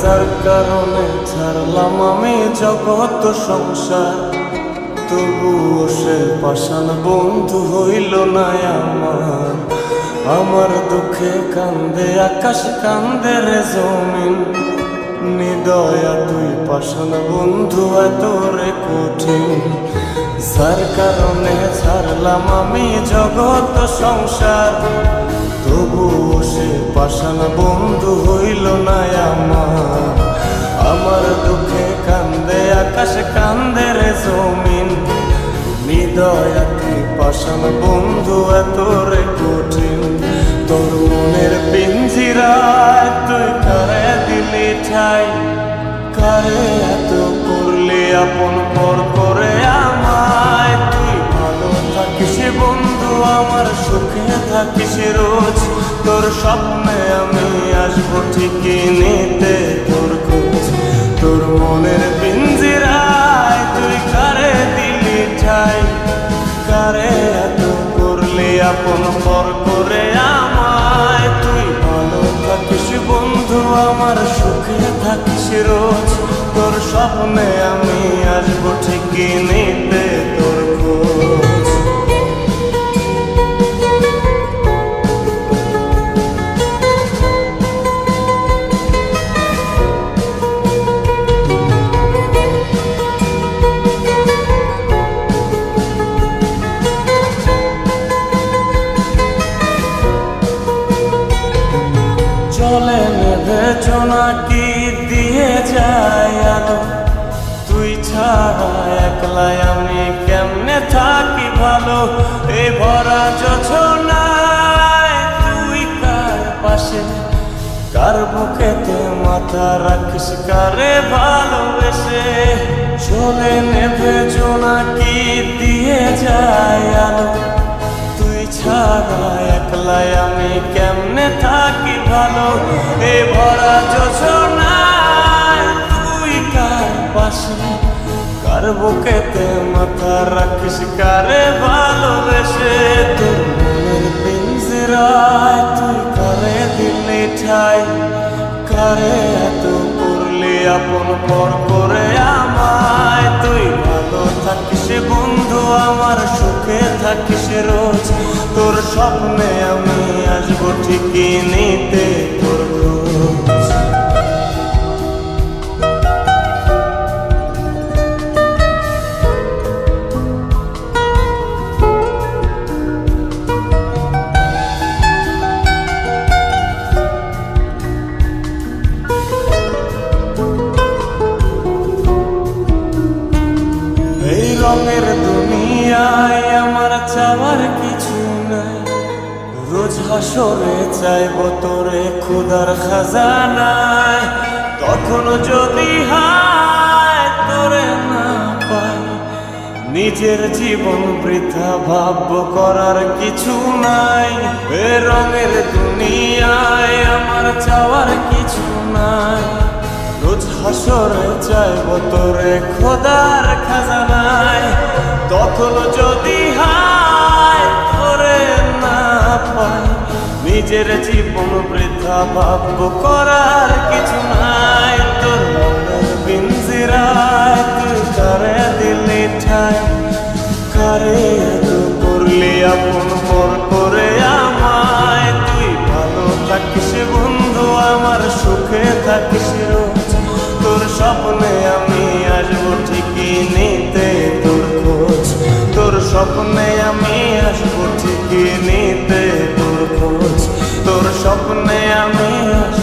যার কারণে ছাড়লাম আমি জগৎ সংসার, তবুও সে পাষাণ বন্ধু হইল না আমার। আমার দুঃখে কান্দে আকাশ, কান্দে রে জমিন, নিদয়া তুই পাষাণ বন্ধু এত রে কঠিন। যার কারণে ছাড়লাম আমি জগৎ সংসার, তবুও সে পাষাণ বন্ধু হইল না আমার। আমার দুঃখে কান্দে আকাশ, কান্দে রে জমিন, নিদয়া তুই পাষাণ বন্ধু এত রে কঠিন। তোর মনের পিঞ্জিরায় তুই কারে দিলি ঠাই, কারে এত করলি আপন পর করে আমায়। তুই ভালো থাকিস বন্ধু আমার, সুখে থাকিস রোজ, তোর স্বপ্নে আমি আসবো ঠিকই নিতে তোর খোঁজ। তোর মনের পিঞ্জিরায় তুই কারে দিলি ঠাই, কারে এত করলি আপন পর করে আমায়। তুই ভালো থাকিস বন্ধু আমার, সুখে থাকিস রোজ, তোর স্বপ্নে আমি আসবো ঠিকই নিতে তোর খোঁজ। চলে নেবে জোনাকি দিয়ে যায় আলো, তুই ছাড়া একলাই আমি কেমনে থাকি ভালো। এ ভরা যোছনায় তুই কার পাশে, কার বুকেতে মাথা রাখিস কারে ভালোবেসে। চলে নেবে জোনাকি দিয়ে যায় আলো, তুই ছাড়া একলাই আমি কেমনে থাকি ভালো। এ ভরা যোছনায় তুই কার পাশে, কার বুকেতে মাথা রাখিস কারে ভালোবেসে। তোর মনের পিঞ্জিরায় তুই কারে দিলি ঠাই, কারে এত করলি আপন পর করে আমায়। তুই ভালো থাকিস বন্ধু আমার, সুখে থাকিস রোজ, তোর স্বপ্নে আমি আসবো ঠিকই নিতে তোর খোঁজ। এই রঙের দুনিয়ায় আমার চাওয়ার কিছু নাই, রোজ হাসরে চাইব তোরে ক্ষুধার খাজানায়। তখন যদি হায় তোরে না পাই, নিজের জীবন বৃথা ভাবব করার কিছু নাই। এ রঙের দুনিয়ায় আমার চাওয়ার কিছু নাই, রোজ হাসরে চাইব তোরে খোদার খাজানায়। তখন যদি হায় তোরে না পাই, নিজের জীবন বৃথা ভাবব করার কিছু নাই। তোর মনের পিঞ্জিরায় তুই কারে দিলি ঠাই, কারে এত করলি আপন পর করে আমায়। তুই ভালো থাকিস বন্ধু আমার, সুখে থাকিস রোজ, তোর স্বপ্নে আমি আসবো ঠিকই নিতে তোর খোঁজ। তোর স্বপ্নে আমি আসবো ঠিকই নিতে তোর খোঁজ, তোর স্বপ্নে আমি আসবো।